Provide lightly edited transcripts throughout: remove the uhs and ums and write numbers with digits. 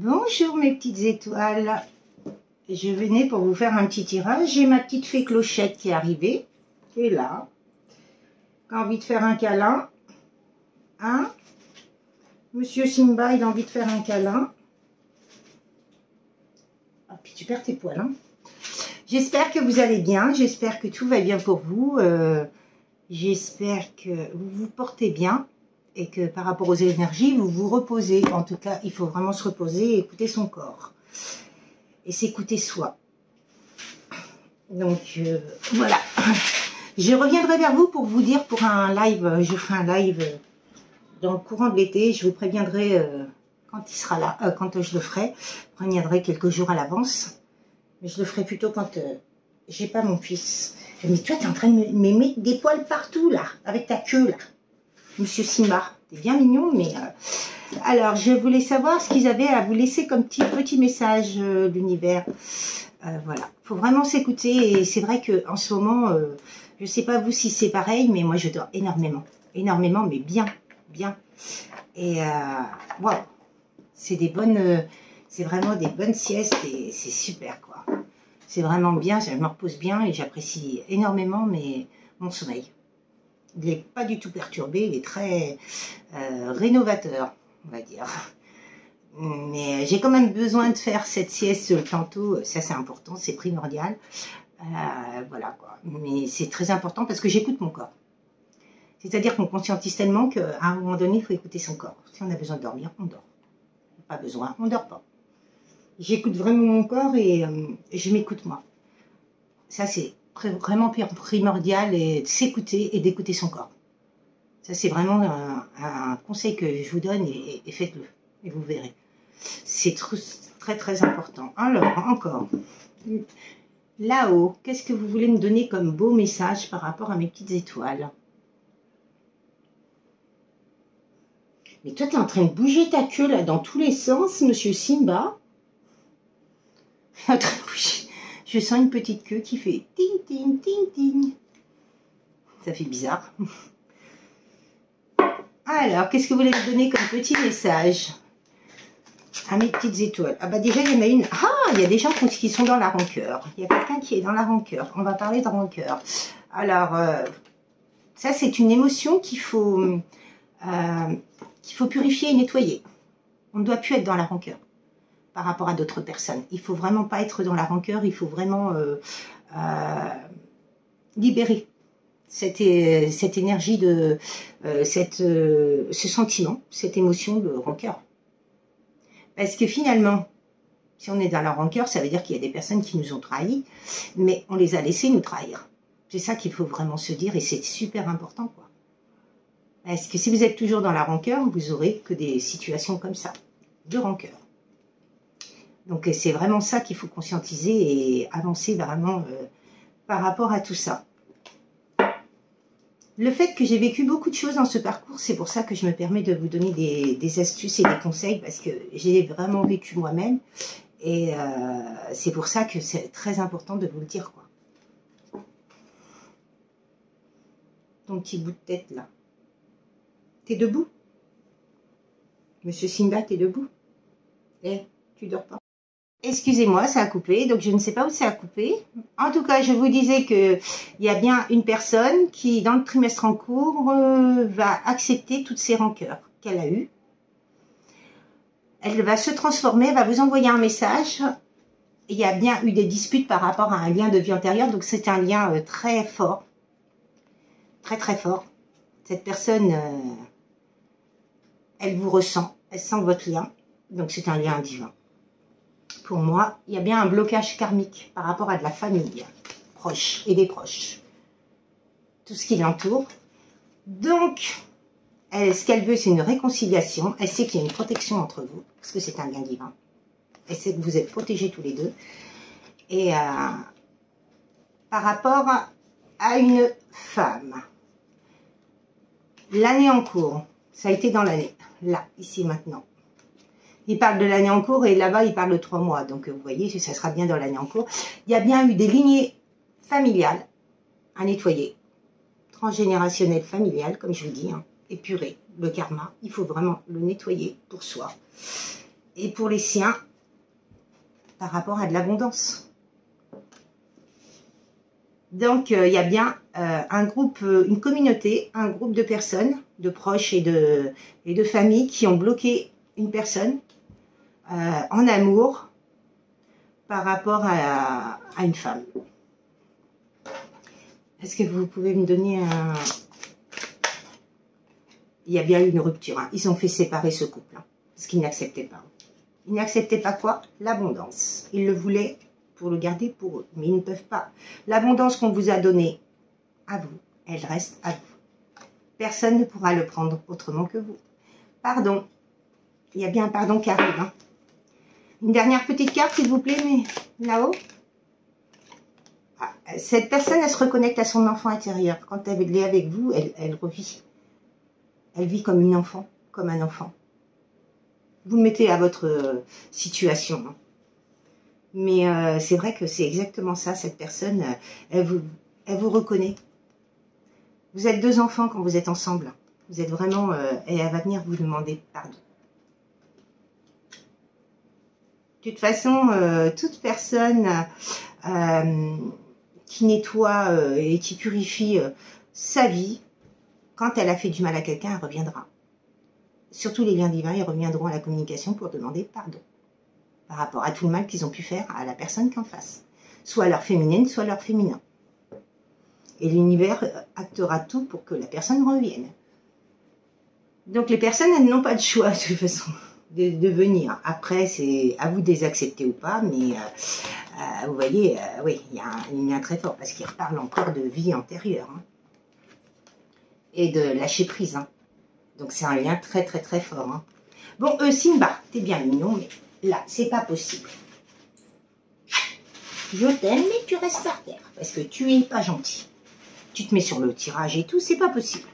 Bonjour mes petites étoiles, je venais pour vous faire un petit tirage. J'ai ma petite fée Clochette qui est arrivée, qui est là, qui a envie de faire un câlin. Hein? Monsieur Simba, il a envie de faire un câlin. Ah, puis tu perds tes poils. Hein? J'espère que vous allez bien, j'espère que tout va bien pour vous. J'espère que vous vous portez bien. Et que par rapport aux énergies, vous vous reposez. En tout cas, il faut vraiment se reposer et écouter son corps. Et s'écouter soi. Donc, voilà. Je reviendrai vers vous pour vous dire pour un live. Je ferai un live dans le courant de l'été. Je vous préviendrai quand il sera là, quand je le ferai. Je préviendrai quelques jours à l'avance. Mais je le ferai plutôt quand j'ai pas mon fils. Mais toi, tu es en train de me mettre des poils partout, là, avec ta queue, là. Monsieur Simba, t'es bien mignon, mais... Alors, je voulais savoir ce qu'ils avaient à vous laisser comme petit message, l'univers. Voilà, faut vraiment s'écouter. Et c'est vrai qu'en ce moment, je sais pas vous si c'est pareil, mais moi, je dors énormément. Énormément, mais bien, bien. Et wow, c'est des bonnes... c'est vraiment des bonnes siestes et c'est super, quoi. C'est vraiment bien, je me repose bien et j'apprécie énormément mon sommeil. Il n'est pas du tout perturbé, il est très rénovateur, on va dire. Mais j'ai quand même besoin de faire cette sieste tantôt, ça c'est important, c'est primordial. Voilà quoi. Mais c'est très important parce que j'écoute mon corps. C'est-à-dire qu'on conscientise tellement qu'à un moment donné, il faut écouter son corps. Si on a besoin de dormir, on dort. Pas besoin, on ne dort pas. J'écoute vraiment mon corps et je m'écoute moi. Ça c'est vraiment primordial, et de s'écouter et d'écouter son corps. Ça c'est vraiment un conseil que je vous donne et faites-le et vous verrez. C'est très important. Alors encore, là-haut, qu'est-ce que vous voulez me donner comme beau message par rapport à mes petites étoiles? Mais toi tu es en train de bouger ta queue là dans tous les sens, monsieur Simba. En train de bouger. Je sens une petite queue qui fait ting ting ting ting. Ça fait bizarre. Alors, qu'est-ce que vous voulez me donner comme petit message à mes petites étoiles? Ah bah déjà, il y en a une. Ah, il y a des gens qui sont dans la rancœur. Il y a quelqu'un qui est dans la rancœur. On va parler de rancœur. Alors, ça c'est une émotion qu'il faut purifier et nettoyer. On ne doit plus être dans la rancœur par rapport à d'autres personnes. Il ne faut vraiment pas être dans la rancœur, il faut vraiment libérer cette énergie, ce sentiment, cette émotion de rancœur. Parce que finalement, si on est dans la rancœur, ça veut dire qu'il y a des personnes qui nous ont trahis, mais on les a laissés nous trahir. C'est ça qu'il faut vraiment se dire et c'est super important, quoi. Parce que si vous êtes toujours dans la rancœur, vous aurez que des situations comme ça, de rancœur. Donc c'est vraiment ça qu'il faut conscientiser et avancer vraiment par rapport à tout ça. Le fait que j'ai vécu beaucoup de choses dans ce parcours, c'est pour ça que je me permets de vous donner des astuces et des conseils, parce que j'ai vraiment vécu moi-même. Et c'est pour ça que c'est très important de vous le dire, quoi. Ton petit bout de tête, là. T'es debout? Monsieur Simba, t'es debout? Eh, tu dors pas? Excusez-moi, ça a coupé, donc je ne sais pas où ça a coupé. En tout cas, je vous disais qu'il y a bien une personne qui, dans le trimestre en cours, va accepter toutes ces rancœurs qu'elle a eues. Elle va se transformer, elle va vous envoyer un message. Il y a bien eu des disputes par rapport à un lien de vie antérieure, donc c'est un lien très fort. Très fort. Cette personne, elle vous ressent, elle sent votre lien, donc c'est un lien divin. Pour moi, il y a bien un blocage karmique par rapport à de la famille proche et des proches. Tout ce qui l'entoure. Donc, ce qu'elle veut, c'est une réconciliation. Elle sait qu'il y a une protection entre vous, parce que c'est un lien divin. Elle sait que vous êtes protégés tous les deux. Et par rapport à une femme, l'année en cours, ça a été dans l'année, là, ici, maintenant. Il parle de l'année en cours et là-bas, il parle de 3 mois. Donc, vous voyez, ça sera bien dans l'année en cours. Il y a bien eu des lignées familiales à nettoyer. Transgénérationnelles familiales, comme je vous dis. Hein, épurer le karma. Il faut vraiment le nettoyer pour soi. et pour les siens par rapport à de l'abondance. Donc, il y a bien un groupe, une communauté, un groupe de personnes, de proches et de familles qui ont bloqué une personne en amour par rapport à une femme. Est-ce que vous pouvez me donner un... Il y a bien eu une rupture. Hein. Ils ont fait séparer ce couple. Hein, parce qu'ils n'acceptaient pas. Ils n'acceptaient pas quoi? L'abondance. Ils le voulaient pour le garder pour eux. Mais ils ne peuvent pas. L'abondance qu'on vous a donnée à vous, elle reste à vous. Personne ne pourra le prendre autrement que vous. Pardon. Il y a bien un pardon qui arrive. Hein. Une dernière petite carte, s'il vous plaît, mais là-haut. Cette personne, elle se reconnecte à son enfant intérieur. Quand elle est avec vous, elle revit. Elle vit comme une enfant, comme un enfant. Vous le mettez à votre situation. Hein. Mais c'est vrai que c'est exactement ça, cette personne, elle vous reconnaît. Vous êtes deux enfants quand vous êtes ensemble. Vous êtes vraiment... et elle va venir vous demander pardon. De toute façon, toute personne... qui nettoie et qui purifie sa vie, quand elle a fait du mal à quelqu'un, elle reviendra. Surtout les liens divins, ils reviendront à la communication pour demander pardon. Par rapport à tout le mal qu'ils ont pu faire à la personne qui en face. Soit leur féminine, soit leur féminin. Et l'univers actera tout pour que la personne revienne. Donc les personnes, elles n'ont pas de choix de toute façon de venir. Après, c'est à vous de les accepter ou pas, mais... vous voyez, oui, il y a un lien très fort parce qu'il parle encore de vie antérieure hein, et de lâcher prise. Hein. Donc c'est un lien très très très fort. Hein. Bon, Simba, t'es bien mignon, mais là, c'est pas possible. Je t'aime, mais tu restes par terre parce que tu es pas gentil. Tu te mets sur le tirage et tout, c'est pas possible.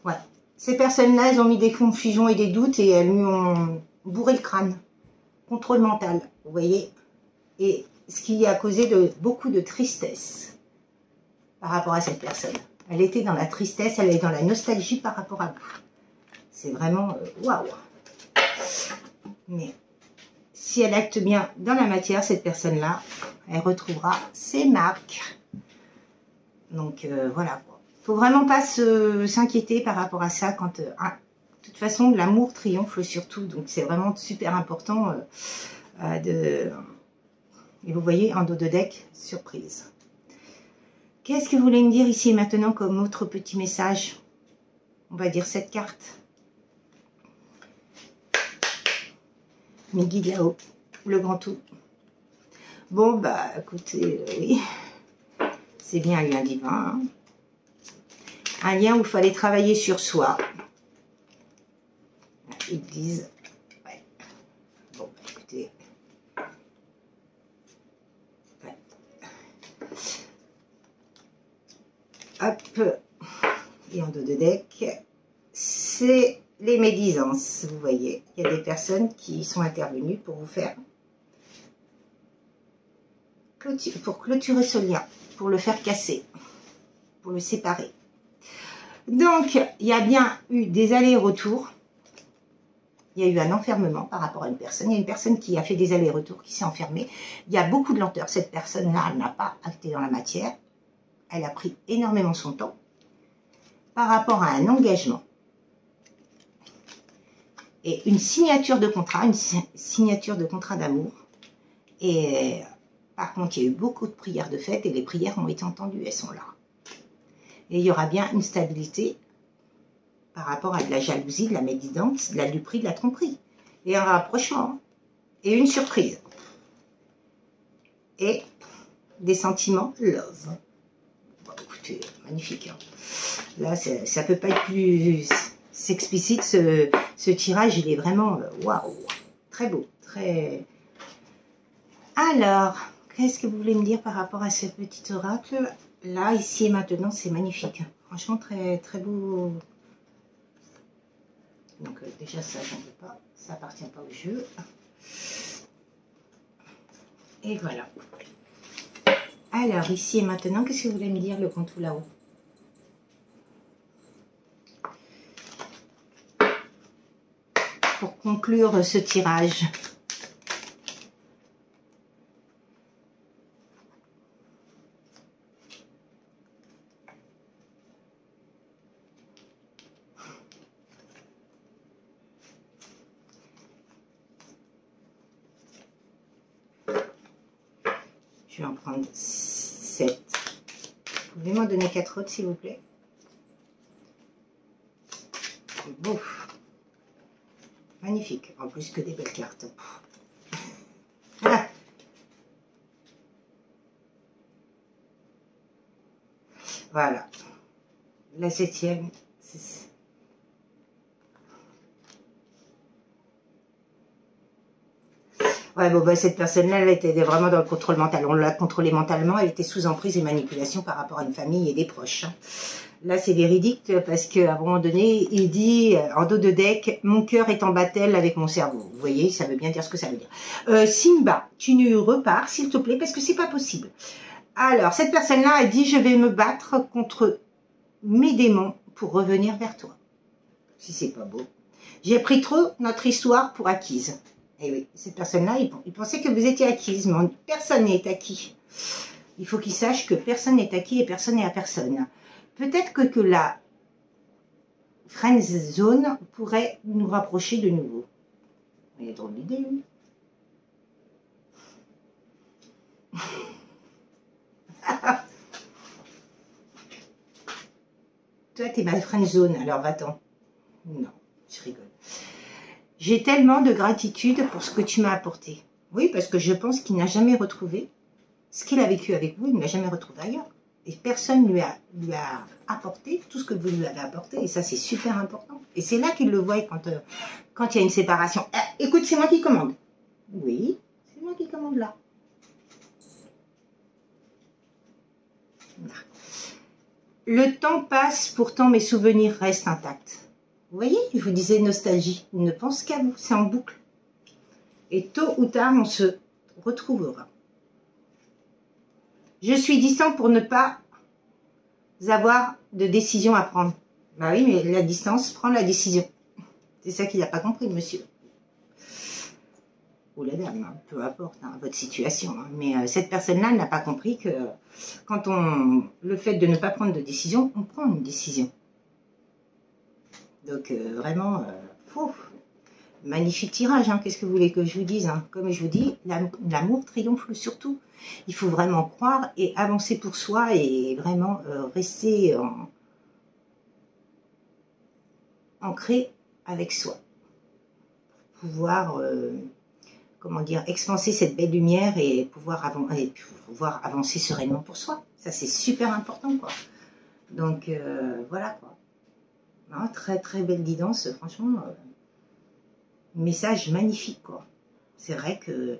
Ouais, ces personnes-là, elles ont mis des confusions et des doutes et elles lui ont bourré le crâne. Contrôle mental, vous voyez, et ce qui a causé beaucoup de tristesse par rapport à cette personne. Elle était dans la tristesse, elle est dans la nostalgie par rapport à vous. C'est vraiment waouh. Mais si elle acte bien dans la matière, cette personne-là, elle retrouvera ses marques. Donc voilà. Faut vraiment pas s'inquiéter par rapport à ça quand... de toute façon, l'amour triomphe surtout, donc c'est vraiment super important de... Et vous voyez, en dos de deck, surprise. Qu'est-ce que vous voulez me dire ici et maintenant comme autre petit message? On va dire cette carte. Mes guides là-haut, le grand tout. Bon, bah, écoutez, oui, c'est bien un lien divin. Hein. Un lien où il fallait travailler sur soi. Ils disent, ouais. Bon, écoutez, ouais. Hop, et en dos de deck, c'est les médisances, vous voyez. Il y a des personnes qui sont intervenues pour vous faire, pour clôturer ce lien, pour le faire casser, pour le séparer. Donc, il y a bien eu des allers-retours. Il y a eu un enfermement par rapport à une personne. Il y a une personne qui a fait des allers-retours, qui s'est enfermée. Il y a beaucoup de lenteur. Cette personne-là, elle n'a pas acté dans la matière. Elle a pris énormément son temps par rapport à un engagement. Et une signature de contrat, d'amour. Et par contre, il y a eu beaucoup de prières de fête et les prières ont été entendues. Elles sont là. Et il y aura bien une stabilité par rapport à de la jalousie, de la médisance, de la duperie, de la tromperie. Et un rapprochement. Et une surprise. Et des sentiments love. Bon, écoutez, magnifique. Hein. Là, ça peut pas être plus explicite. Ce tirage, il est vraiment waouh. Très beau. Très... Alors, qu'est-ce que vous voulez me dire par rapport à ce petit oracle? Là, ici et maintenant, c'est magnifique. Franchement, très, très beau. Donc déjà ça, j'en veux pas, ça appartient pas au jeu. Et voilà. Alors ici et maintenant, qu'est-ce que vous voulez me dire le grand tout là-haut? pour conclure ce tirage. Je vais en prendre 7. Vous pouvez m'en donner 4 autres, s'il vous plaît? C'est beau. Magnifique. En plus que des belles cartes. Ah. Voilà. La 7e. Ouais, bon, bah, cette personne-là, elle était vraiment dans le contrôle mental. On l'a contrôlée mentalement. Elle était sous emprise et manipulation par rapport à une famille et des proches. Là, c'est véridique parce qu'à un moment donné, il dit, en dos de deck, mon cœur est en battle avec mon cerveau. Vous voyez, ça veut bien dire ce que ça veut dire. Simba, tu nous repars, s'il te plaît, parce que c'est pas possible. Alors, cette personne-là a dit, je vais me battre contre mes démons pour revenir vers toi. Si c'est pas beau. J'ai pris trop notre histoire pour acquise. Et oui, cette personne-là, il pensait que vous étiez acquise, mais personne n'est acquis. Il faut qu'il sache que personne n'est acquis et personne n'est à personne. Peut-être que la friend zone pourrait nous rapprocher de nouveau. Il y a drôle d'idée, oui. Toi, t'es ma friend zone, alors va-t'en. Non, je rigole. J'ai tellement de gratitude pour ce que tu m'as apporté. Oui, parce que je pense qu'il n'a jamais retrouvé ce qu'il a vécu avec vous, il ne l'a jamais retrouvé ailleurs. Et personne ne lui a apporté tout ce que vous lui avez apporté. Et ça, c'est super important. Et c'est là qu'il le voit quand il y a une séparation. Écoute, c'est moi qui commande. Oui, c'est moi qui commande là. Le temps passe, pourtant mes souvenirs restent intacts. Vous voyez, je vous disais nostalgie. Il ne pense qu'à vous, c'est en boucle. Et tôt ou tard, on se retrouvera. Je suis distant pour ne pas avoir de décision à prendre. Bah oui, mais la distance prend la décision. C'est ça qu'il n'a pas compris, monsieur. Ou la dame, hein, peu importe votre situation. Hein. Mais cette personne-là n'a pas compris que quand le fait de ne pas prendre de décision, on prend une décision. Donc vraiment, magnifique tirage, hein. Qu'est-ce que vous voulez que je vous dise, hein. Comme je vous dis, l'amour triomphe surtout. Il faut vraiment croire et avancer pour soi et vraiment rester ancré avec soi. Pour pouvoir, comment dire, expanser cette belle lumière et pouvoir avancer sereinement pour soi. Ça, c'est super important, quoi. Donc, voilà, quoi. Non, très, très belle guidance, franchement. Message magnifique, quoi. C'est vrai que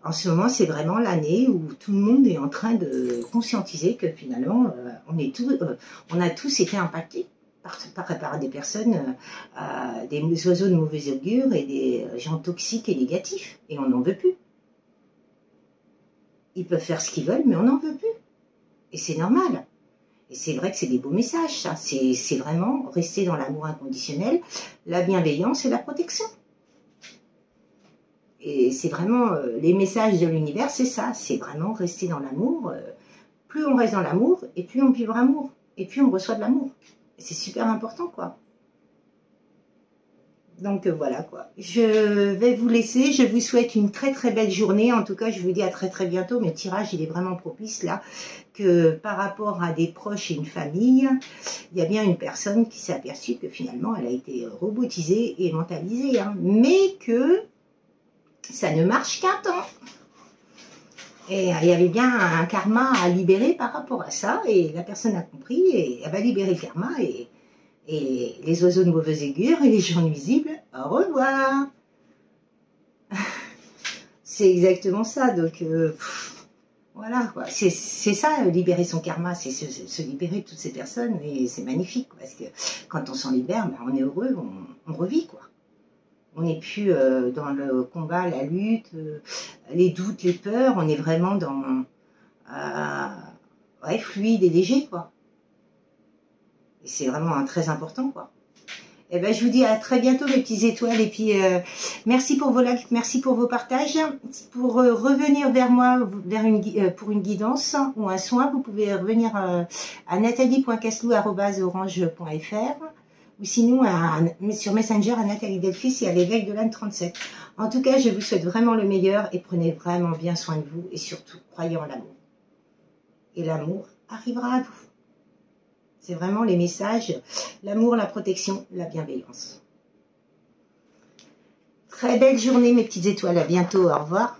en ce moment, c'est vraiment l'année où tout le monde est en train de conscientiser que finalement, on a tous été impactés par des personnes, des oiseaux de mauvais augure et des gens toxiques et négatifs. Et on n'en veut plus. Ils peuvent faire ce qu'ils veulent, mais on n'en veut plus. Et c'est normal. Et c'est vrai que c'est des beaux messages, ça. C'est vraiment rester dans l'amour inconditionnel, la bienveillance et la protection. Et c'est vraiment, les messages de l'univers, c'est ça. C'est vraiment rester dans l'amour. Plus on reste dans l'amour, et plus on vibre l'amour. Et plus on reçoit de l'amour. C'est super important, quoi. Donc voilà, quoi. Je vais vous laisser. Je vous souhaite une très très belle journée. En tout cas, je vous dis à très très bientôt. Mes tirages, il est vraiment propice là. Que par rapport à des proches et une famille, il y a bien une personne qui s'est aperçue que finalement, elle a été robotisée et mentalisée. Hein, mais que ça ne marche qu'un temps. Et il y avait bien un karma à libérer par rapport à ça. Et la personne a compris et elle va libérer le karma. Et les oiseaux de mauvais augure et les gens nuisibles, au revoir. C'est exactement ça. Donc, voilà, quoi. C'est ça, libérer son karma. C'est se libérer de toutes ces personnes. Et c'est magnifique. Parce que quand on s'en libère, ben, on est heureux, on revit, quoi. On n'est plus dans le combat, la lutte, les doutes, les peurs. On est vraiment dans fluide et léger, quoi. Et c'est vraiment très important, quoi. Eh ben, je vous dis à très bientôt, mes petites étoiles. Et puis, merci pour vos likes, merci pour vos partages. Pour revenir vers moi pour une guidance ou un soin, vous pouvez revenir à nathalie.caslou@orange.fr ou sinon sur Messenger à Nathalie Delphis et à l'éveil de l'âne 37. En tout cas, je vous souhaite vraiment le meilleur et prenez vraiment bien soin de vous et surtout, croyez en l'amour. Et l'amour arrivera à vous. C'est vraiment les messages, l'amour, la protection, la bienveillance. Très belle journée, mes petites étoiles. À bientôt. Au revoir.